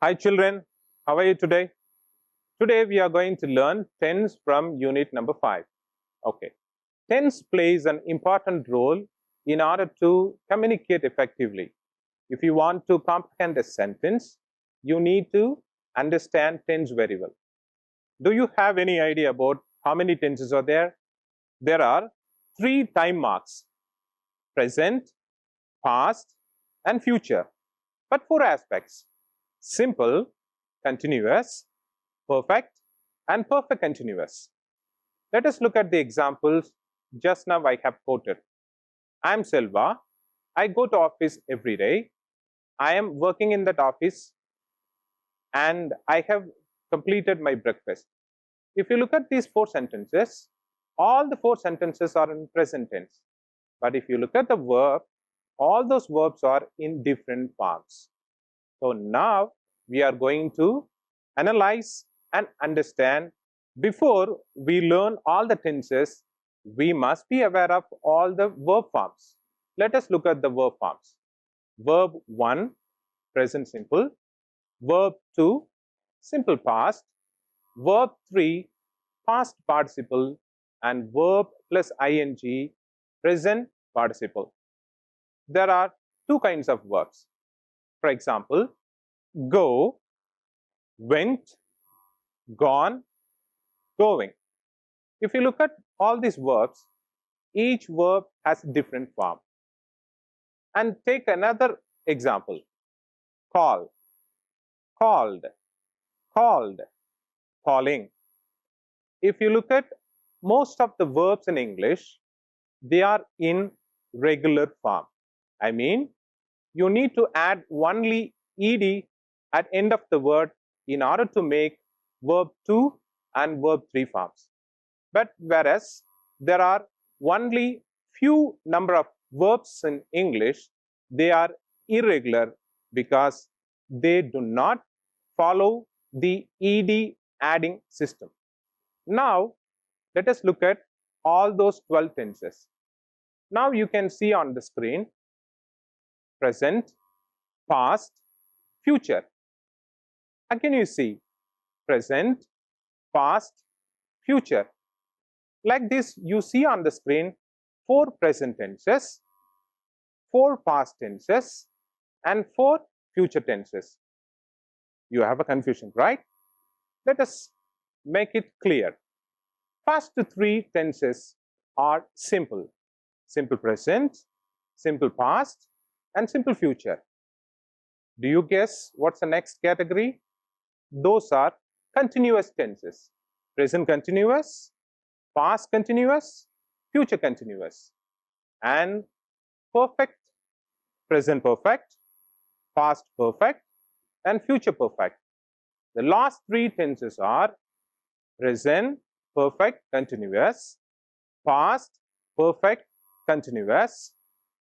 Hi children, how are you today? Today we are going to learn tense from unit number 5. Okay. Tense plays an important role in order to communicate effectively. If you want to comprehend a sentence, you need to understand tense very well. Do you have any idea about how many tenses are there? There are 3 time marks: present, past, and future. But 4 aspects: simple, continuous, perfect, and perfect continuous. Let us look at the examples just now I have quoted. I am Selva. I go to office every day. I am working in that office and I have completed my breakfast. If you look at these 4 sentences, all the 4 sentences are in present tense. But if you look at the verb, all those verbs are in different forms. So now we are going to analyze and understand. Before we learn all the tenses, we must be aware of all the verb forms. Let us look at the verb forms. Verb 1, present simple. Verb 2, simple past. Verb 3, past participle. And verb plus ing, present participle. There are 2 kinds of verbs. For example, go, went, gone, going. If you look at all these verbs, each verb has different form. And take another example: call, called, called, calling. If you look at most of the verbs in English, they are in regular form. I mean, you need to add only ed at end of the word in order to make verb 2 and verb 3 forms. But whereas there are only few number of verbs in English, they are irregular because they do not follow the ed adding system. Now let us look at all those 12 tenses. Now you can see on the screen present, past, future. Again you see present, past, future. Like this, you see on the screen 4 present tenses, 4 past tenses, and 4 future tenses. You have a confusion, right? Let us make it clear. First 3 tenses are simple: simple present, simple past, and simple future. Do you guess what's the next category? Those are continuous tenses: present continuous, past continuous, future continuous, and perfect, present perfect, past perfect, and future perfect. The last 3 tenses are present perfect continuous, past perfect continuous,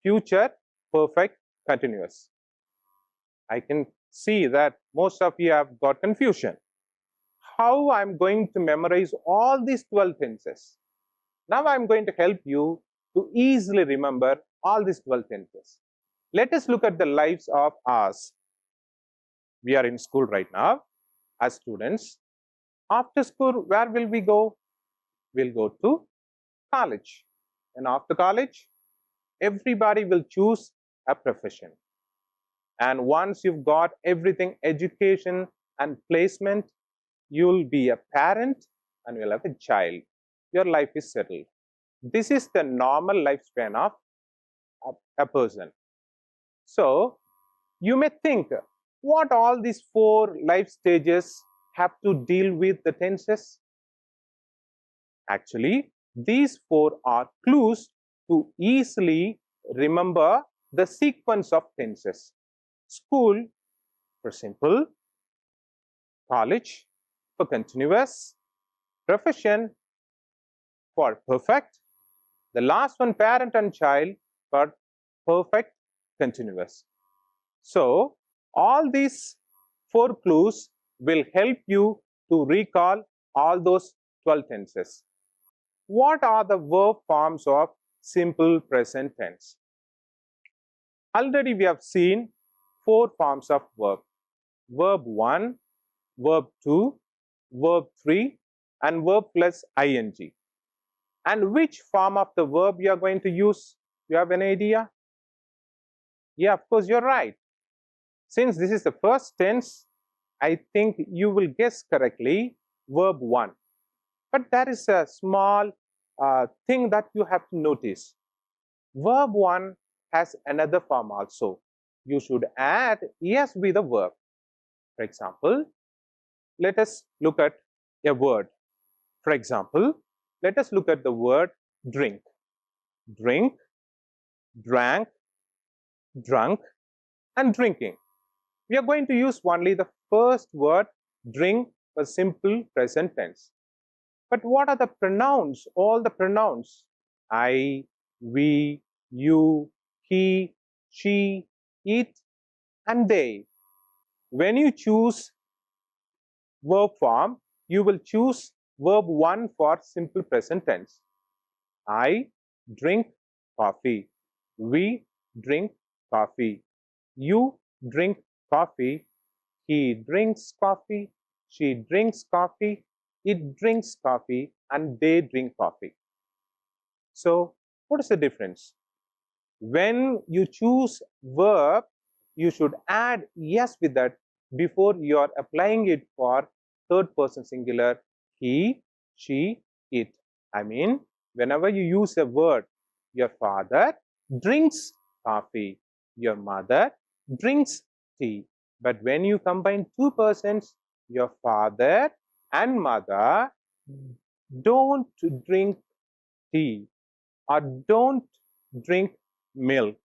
future perfect continuous. I can see that most of you have got confusion. How I'm going to memorize all these 12 tenses? Now I'm going to help you to easily remember all these 12 tenses. Let us look at the lives of us. We are in school right now as students. After school, where will we go? We'll go to college. And after college, everybody will choose a profession. And once you've got everything, education and placement, you'll be a parent and you'll have a child. Your life is settled. This is the normal lifespan of a person. So you may think, what all these 4 life stages have to deal with the tenses? Actually, these 4 are clues to easily remember the sequence of tenses. School for simple, college for continuous, profession for perfect, the last one, parent and child, for perfect continuous. So all these 4 clues will help you to recall all those 12 tenses. What are the verb forms of simple present tense? Already we have seen 4 forms of verb. verb 1, verb 2, verb 3, and verb plus ing. And which form of the verb you are going to use? You have an idea? Yeah, of course, you're right. Since this is the first tense, I think you will guess correctly verb 1. But there is a small thing that you have to notice. Verb 1 has another form also. You should add es with the verb. For example, let us look at a word. For example, let us look at the word drink. Drink, drank, drunk, and drinking. We are going to use only the first word drink for simple present tense. But what are the pronouns? All the pronouns. I, we, you, he, she, it, and they. When you choose verb form, you will choose verb 1 for simple present tense. I drink coffee. We drink coffee. You drink coffee. He drinks coffee. She drinks coffee. It drinks coffee. And they drink coffee. So, what is the difference? When you choose verb, you should add yes with that before you are applying it for third person singular, he, she, it. I mean, whenever you use a word, your father drinks coffee, your mother drinks tea. But when you combine two persons, your father and mother don't drink tea or don't drink milk.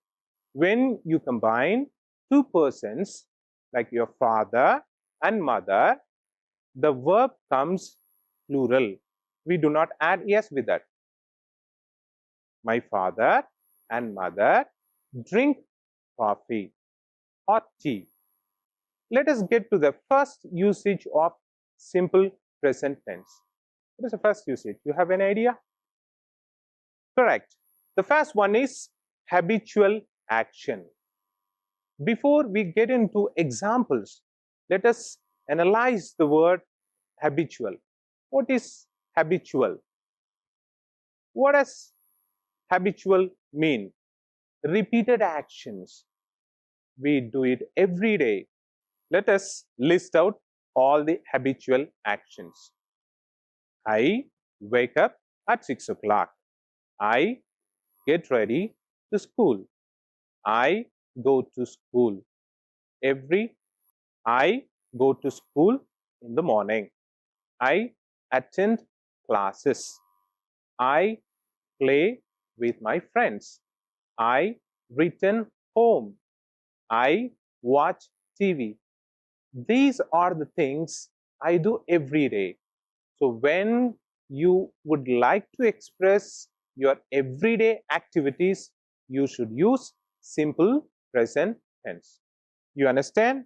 When you combine two persons like your father and mother, the verb comes plural. We do not add es with that. My father and mother drink coffee or tea. Let us get to the first usage of simple present tense. What is the first usage? You have an idea? Correct. The first one is habitual action. Before we get into examples, let us analyze the word habitual. What is habitual? What does habitual mean? Repeated actions. We do it every day. Let us list out all the habitual actions. I wake up at 6 o'clock. I get ready to school. I go to school. I go to school in the morning. I attend classes. I play with my friends. I return home. I watch TV. These are the things I do every day. So when you would like to express your everyday activities, you should use simple present tense. You understand?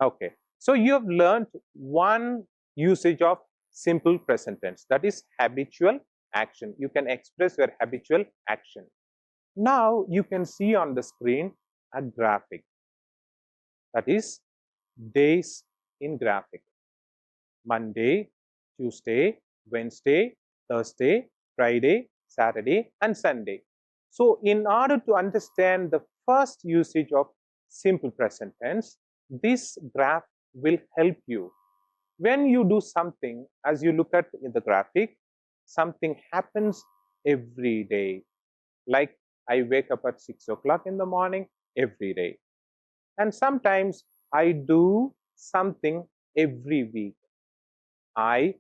Okay. So you have learned one usage of simple present tense, that is habitual action. You can express your habitual action. Now you can see on the screen a graphic, that is days in graphic. Monday, Tuesday, Wednesday, Thursday, Friday, Saturday, and Sunday. So in order to understand the first usage of simple present tense, this graph will help you. When you do something, as you look at in the graphic, something happens every day. Like I wake up at 6 o'clock in the morning every day. And sometimes I do something every week. I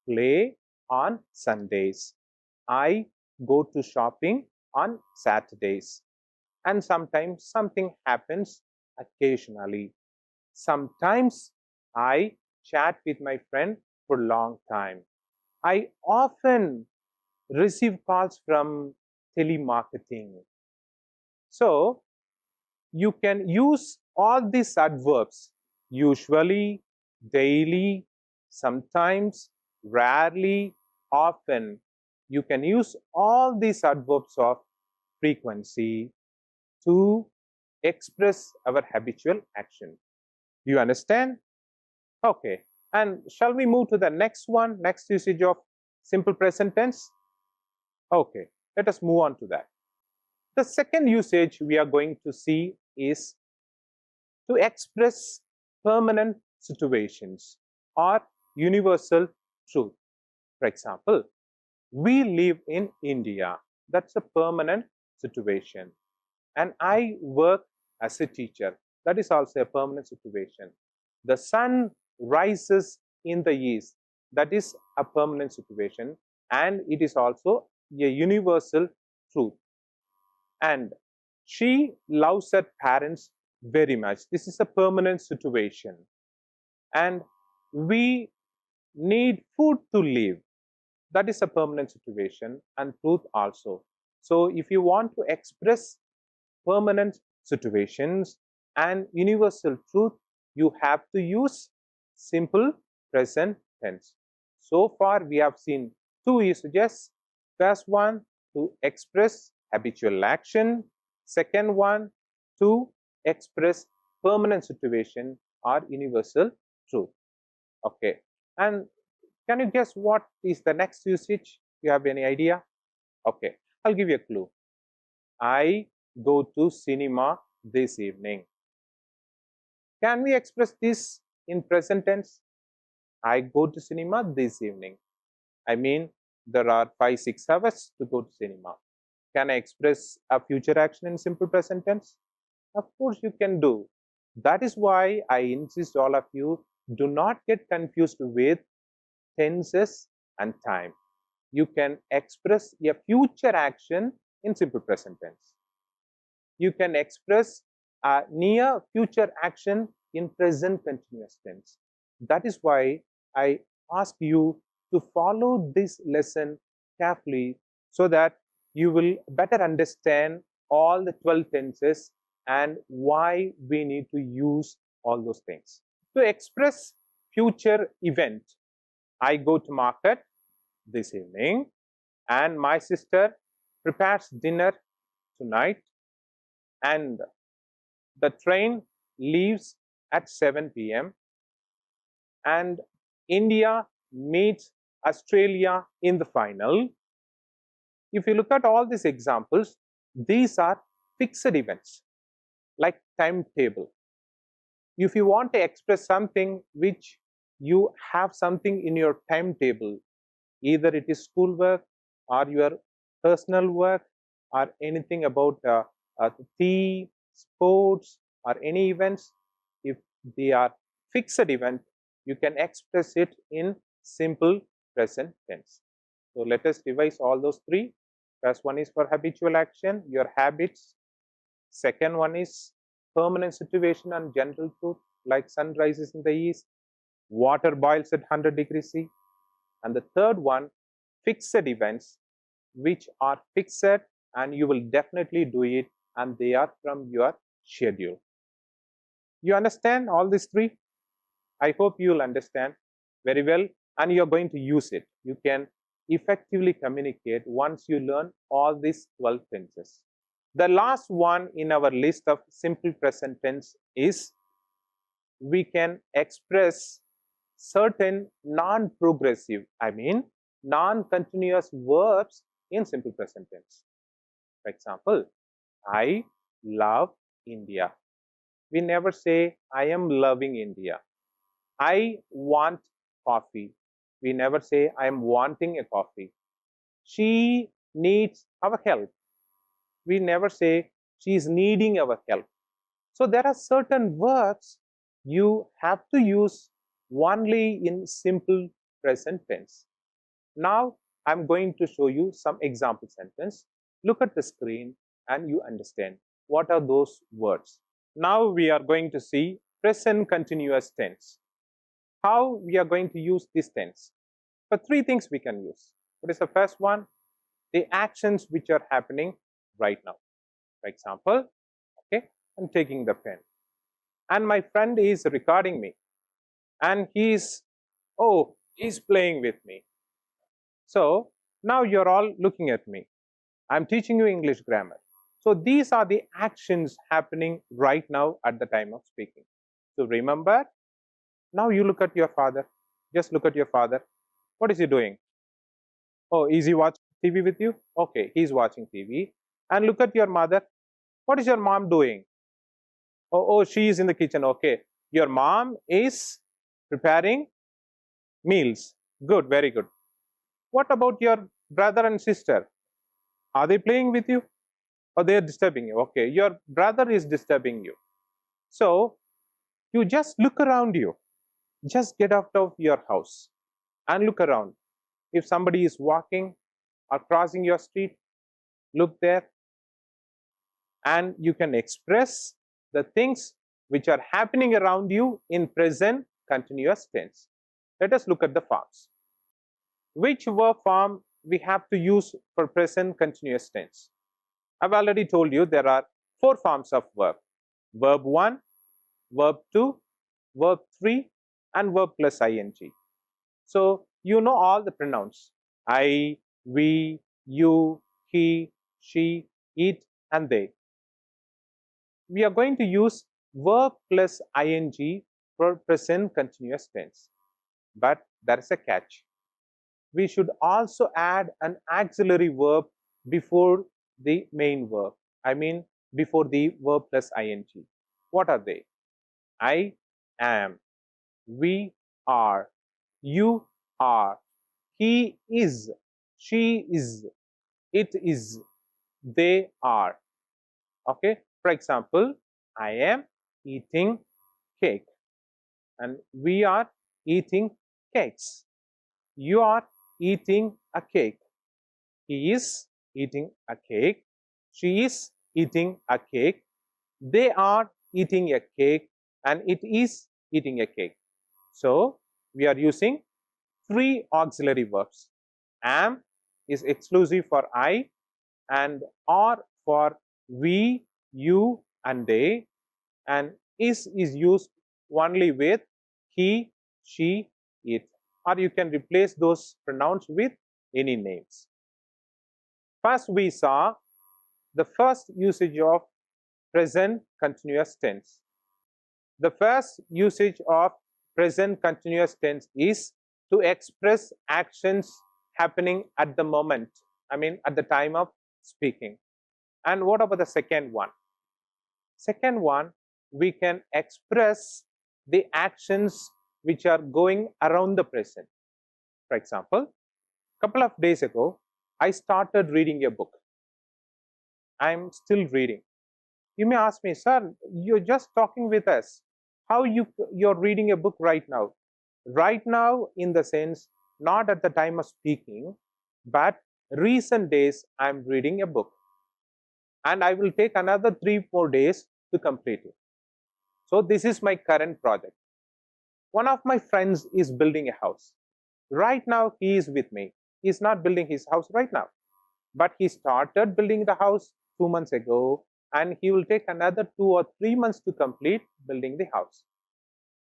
play on Sundays. I go to shopping on Saturdays. And sometimes something happens occasionally. Sometimes I chat with my friend for a long time. I often receive calls from telemarketing. So you can use all these adverbs: usually, daily, sometimes, rarely, often. You can use all these adverbs of frequency to express our habitual action. Do you understand? Okay. And shall we move to the next one, next usage of simple present tense? Okay, let us move on to that. The second usage we are going to see is to express permanent situations or universal truth. For example, we live in India. That's a permanent situation. And I work as a teacher. That is also a permanent situation. The sun rises in the east. That is a permanent situation. And it is also a universal truth. And she loves her parents very much. This is a permanent situation. And we need food to live. That is a permanent situation, and truth also. So if you want to express permanent situations and universal truth, you have to use simple present tense. So far we have seen two usages. First one, to express habitual action. Second one, to express permanent situation or universal truth. Okay. And can you guess what is the next usage? You have any idea? Okay, I'll give you a clue. I go to cinema this evening. Can we express this in present tense? I go to cinema this evening. I mean, there are 5-6 hours to go to cinema. Can I express a future action in simple present tense? Of course you can do. That is why I insist all of you, do not get confused with tenses and time. You can express a future action in simple present tense. You can express a near future action in present continuous tense. That is why I ask you to follow this lesson carefully so that you will better understand all the 12 tenses and why we need to use all those things. To express future event, I go to market this evening and my sister prepares dinner tonight, and the train leaves at 7 p.m. and India meets Australia in the final. If you look at all these examples, these are fixed events like timetable. If you want to express something which you have something in your timetable, either it is schoolwork or your personal work or anything about tea, sports or any events, if they are fixed event, you can express it in simple present tense. So let us revise all those three. First one is for habitual action, your habits. Second one is permanent situation and general truth, like sun rises in the east, water boils at 100 degrees C. And the third one, fixed events, which are fixed and you will definitely do it, and they are from your schedule. You understand all these three? I hope you will understand very well and you are going to use it. You can effectively communicate once you learn all these 12 tenses. The last one in our list of simple present tense is we can express certain non-progressive, I mean non-continuous verbs in simple present tense. For example, I love India. We never say I am loving India. I want coffee. We never say I am wanting a coffee. She needs our help. We never say she is needing our help. So there are certain verbs you have to use only in simple present tense. Now I'm going to show you some example sentence. Look at the screen and you understand what are those words. Now we are going to see present continuous tense. How we are going to use this tense? For three things we can use. What is the first one? The actions which are happening right now. For example, okay, I'm taking the pen and my friend is recording me and he's playing with me. So now you're all looking at me. I'm teaching you English grammar. So these are the actions happening right now at the time of speaking. to remember. Now you look at your father. Just look at your father. What is he doing? Oh, is he watching TV with you? Okay, he's watching TV. And look at your mother. What is your mom doing? Oh, she is in the kitchen. Okay, your mom is preparing meals. Good, very good. What about your brother and sister? Are they playing with you? Or they are disturbing you? Okay, your brother is disturbing you. So you just look around you. Just get out of your house and look around. If somebody is walking or crossing your street, look there, and you can express the things which are happening around you in present continuous tense. Let us look at the forms. Which verb form we have to use for present continuous tense? I've already told you there are 4 forms of verb. Verb 1, verb 2, verb 3, and verb plus ing. So you know all the pronouns: I, we, you, he, she, it, and they. We are going to use verb plus ing for present continuous tense. But there is a catch. We should also add an auxiliary verb before the main verb. I mean, before the verb plus ing. What are they? I am, we are, you are, he is, she is, it is, they are. Okay, for example, I am eating cake, and we are eating cakes. You are eating a cake. He is eating a cake. She is eating a cake. They are eating a cake, and it is eating a cake. So we are using 3 auxiliary verbs. Am is exclusive for I, and are for we, you, and they, and is used only with he, she, it, or you can replace those pronouns with any names. First, we saw the first usage of present continuous tense. The first usage of present continuous tense is to express actions happening at the moment, I mean at the time of speaking. And what about the second one? Second one, we can express the actions which are going around the present. For example, a couple of days ago, I started reading a book. I'm still reading. You may ask me, sir, you're just talking with us. How you're reading a book right now? Right now, in the sense, not at the time of speaking, but recent days, I'm reading a book. And I will take another 3 more days to complete it. So this is my current project. One of my friends is building a house. Right now, he is with me. He is not building his house right now, but he started building the house 2 months ago, and he will take another 2 or 3 months to complete building the house.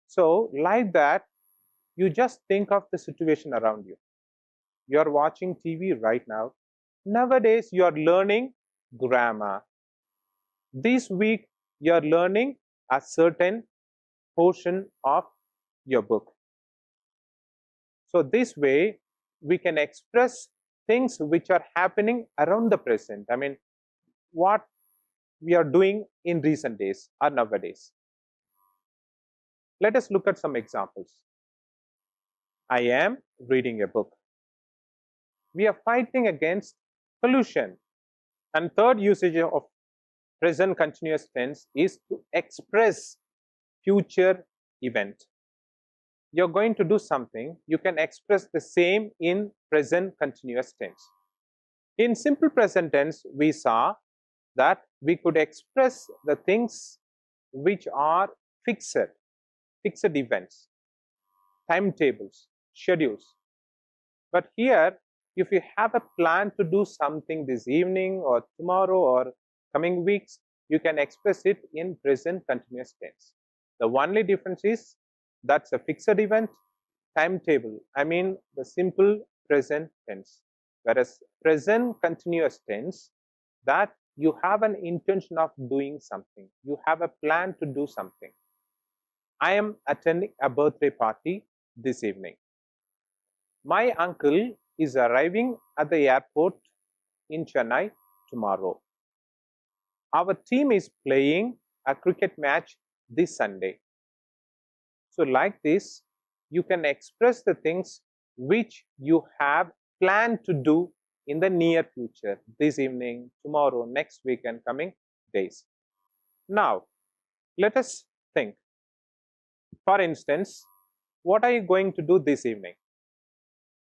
So like that, you just think of the situation around you. You are watching TV right now. Nowadays, you are learning grammar. This week, you are learning a certain portion of your book. So this way, we can express things which are happening around the present. I mean, what we are doing in recent days or nowadays. Let us look at some examples. I am reading a book. We are fighting against pollution. And third usage of present continuous tense is to express future event. You're going to do something, you can express the same in present continuous tense. In simple present tense, we saw that we could express the things which are fixed events, timetables, schedules. But here, if you have a plan to do something this evening or tomorrow or coming weeks, you can express it in present continuous tense. The only difference is that's a fixed event, timetable, I mean the simple present tense. Whereas present continuous tense, that you have an intention of doing something, you have a plan to do something. I am attending a birthday party this evening. My uncle is arriving at the airport in Chennai tomorrow. Our team is playing a cricket match this Sunday. So like this, you can express the things which you have planned to do in the near future, this evening, tomorrow, next week, and coming days. Now, let us think. For instance, what are you going to do this evening?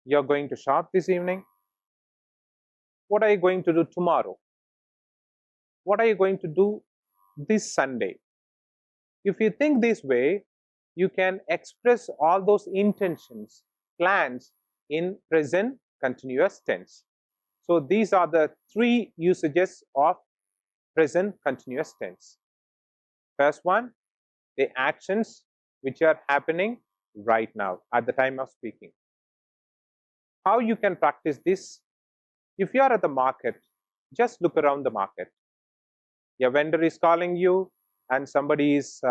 You're going to shop this evening. What are you going to do tomorrow? What are you going to do this Sunday? If you think this way, you can express all those intentions, plans in present continuous tense. So these are the three usages of present continuous tense. First one, the actions which are happening right now at the time of speaking. How you can practice this? If you are at the market, just look around the market. Your vendor is calling you and somebody is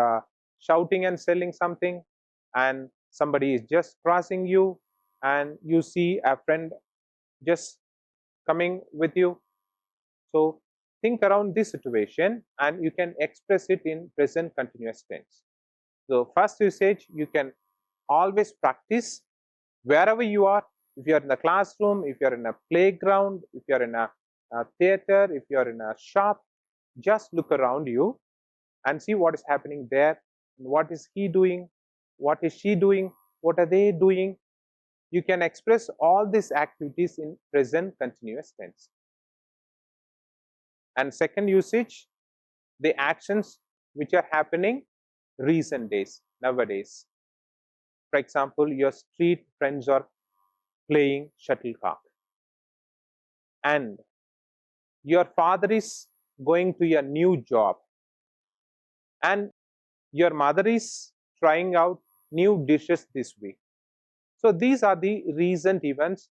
shouting and selling something, and somebody is just crossing you, and you see a friend just coming with you. So think around this situation and you can express it in present continuous tense. So first usage, you can always practice wherever you are. If you are in the classroom, if you are in a playground, if you are in a theater, if you are in a shop, just look around you and see what is happening there. What is he doing? What is she doing? What are they doing? You can express all these activities in present continuous tense. And second usage, the actions which are happening recent days, nowadays. For example, your street friends are playing shuttlecock, and your father is going to a new job, and your mother is trying out new dishes this week. So these are the recent events,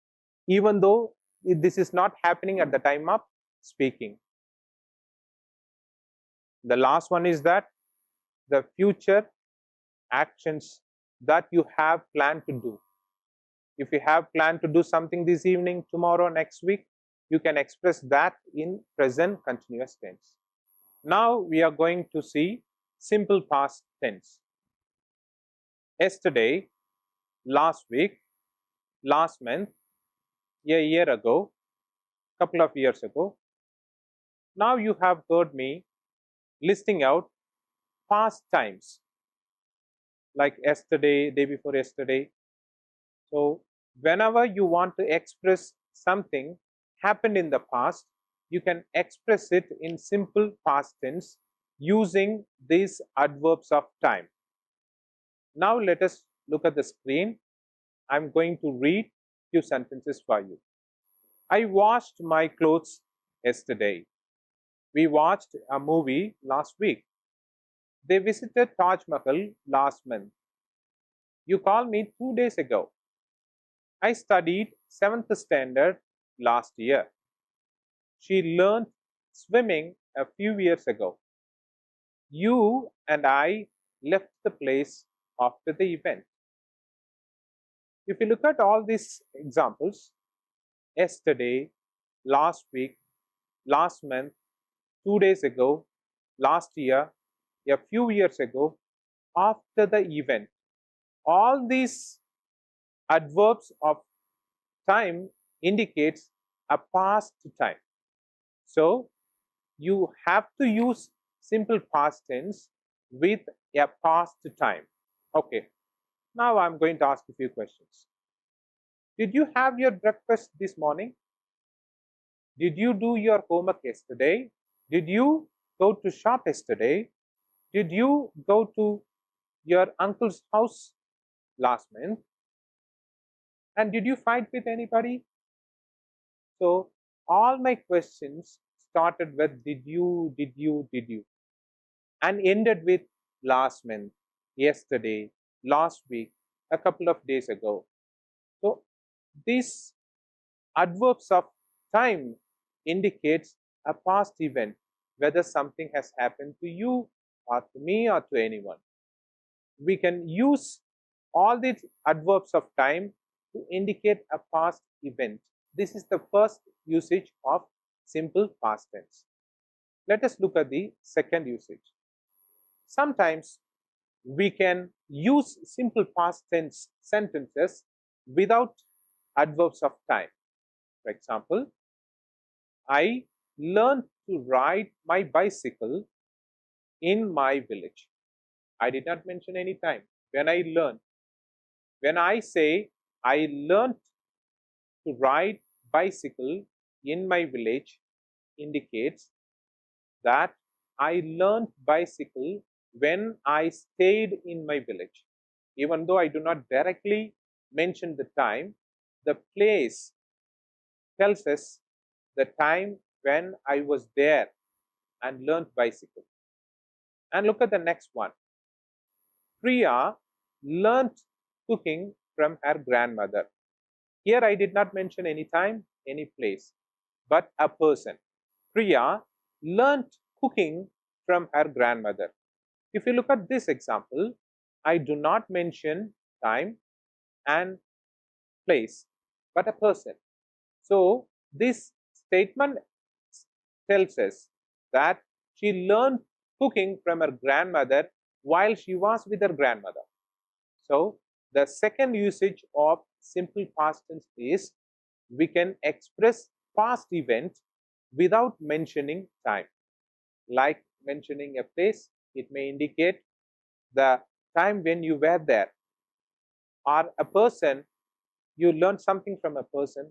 even though this is not happening at the time of speaking. The last one is that the future actions that you have planned to do. If you have planned to do something this evening, tomorrow, next week, you can express that in present continuous tense. Now we are going to see simple past tense. Yesterday, last week, last month, a year ago, couple of years ago. Now you have heard me listing out past times like yesterday, day before yesterday. So whenever you want to express something happened in the past, you can express it in simple past tense using these adverbs of time. Now let us look at the screen. I'm going to read few sentences for you. I washed my clothes yesterday. We watched a movie last week. They visited Taj Mahal last month. You called me 2 days ago. I studied 7th standard last year. She learned swimming a few years ago. You and I left the place after the event. If you look at all these examples, yesterday, last week, last month, 2 days ago, last year, a few years ago, after the event, all these adverbs of time indicates a past time. So you have to use simple past tense with a past time. Okay, now I'm going to ask a few questions. Did you have your breakfast this morning? Did you do your homework yesterday? Did you go to shop yesterday? Did you go to your uncle's house last month? And did you fight with anybody? So all my questions started with did you, and ended with last month, yesterday, last week, a couple of days ago. So these adverbs of time indicates a past event, whether something has happened to you or to me or to anyone. we can use all these adverbs of time to indicate a past event. This is the first usage of simple past tense. Let us look at the second usage. Sometimes we can use simple past tense sentences without adverbs of time. For example, I learned to ride my bicycle in my village. I did not mention any time. When I learned, when I say I learned to ride bicycle in my village, indicates that I learned bicycle when I stayed in my village. Even though I do not directly mention the time, the place tells us the time when I was there and learned bicycle. And look at the next one. Priya learned cooking from her grandmother. Here I did not mention any time, any place, but a person. Priya learned cooking from her grandmother. If you look at this example, I do not mention time and place, but a person. So this statement tells us that she learned cooking from her grandmother while she was with her grandmother. So the second usage of simple past tense is we can express past event without mentioning time. Like mentioning a place, it may indicate the time when you were there. Or a person, you learned something from a person,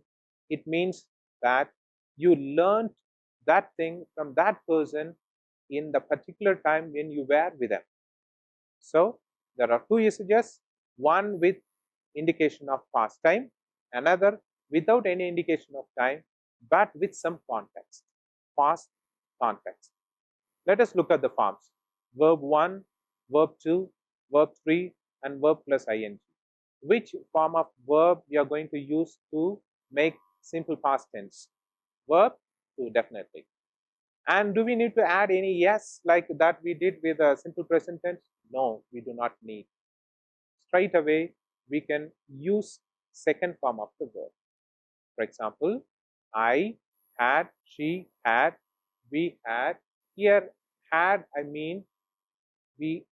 it means that you learned that thing from that person in the particular time when you were with them. So there are two usages, one with indication of past time, another without any indication of time but with some context, past context. Let us look at the forms. Verb 1, verb 2, verb 3 and verb plus ing. Which form of verb we are going to use to make simple past tense? Verb 2, definitely. And do we need to add any yes like that we did with a simple present tense? No, we do not need. Straight away we can use second form of the verb. For example, I had, she had, we had. Here had, I mean we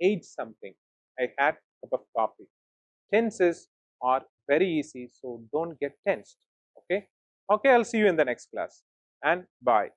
ate something. I had a cup of coffee. Tenses are very easy, so don't get tensed. Okay, I'll see you in the next class, and bye.